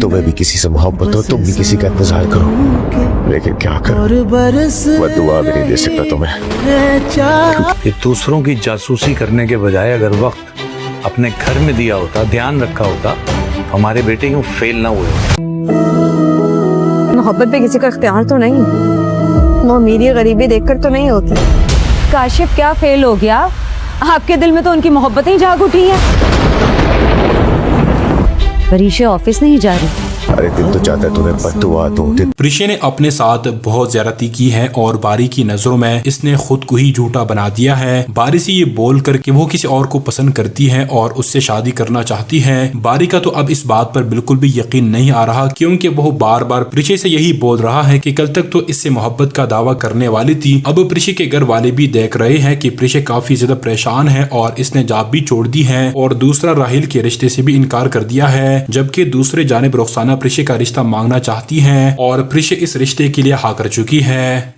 तुम्हें भी किसी से मोहब्बत हो, तुम भी किसी का इंतजार करो, लेकिन क्या करो, मैं दुआ भी नहीं दे सकता तुम्हें। कि दूसरों की जासूसी करने के बजाय अगर वक्त अपने घर में दिया होता, ध्यान रखा होता, हमारे बेटे यूं फेल ना हुए। मोहब्बत पे किसी का इख्तियार तो नहीं, वो अमीरी गरीबी देखकर तो नहीं होती। काशिफ क्या फेल हो गया? आपके दिल में तो उनकी मोहब्बतें जाग उठी हैं। परीक्षा ऑफिस नहीं जा रही। अरे दिल तो चाहता है तुम्हें बद्दुआ दूं। प्रीशा ने अपने साथ बहुत ज्यादती की है और बारी की नजरों में इसने खुद को ही झूठा बना दिया है। बारी से ये बोलकर कि वो किसी और को पसंद करती है और उससे शादी करना चाहती है। बारी का तो अब इस बात पर बिल्कुल भी यकीन नहीं आ रहा, क्योंकि वो बार बार प्रीशा से यही बोल रहा है कि कल तक तो इससे मोहब्बत का दावा करने वाली थी। अब प्रीशा के घर वाले भी देख रहे हैं कि प्रीशा काफी ज्यादा परेशान है और इसने जॉब भी छोड़ दी है और दूसरा राहिल के रिश्ते से भी इनकार कर दिया है, जबकि दूसरे जानिब रुखसाना प्रीशा का रिश्ता मांगना चाहती है और प्रीशा इस रिश्ते के लिए हाँ कर चुकी है।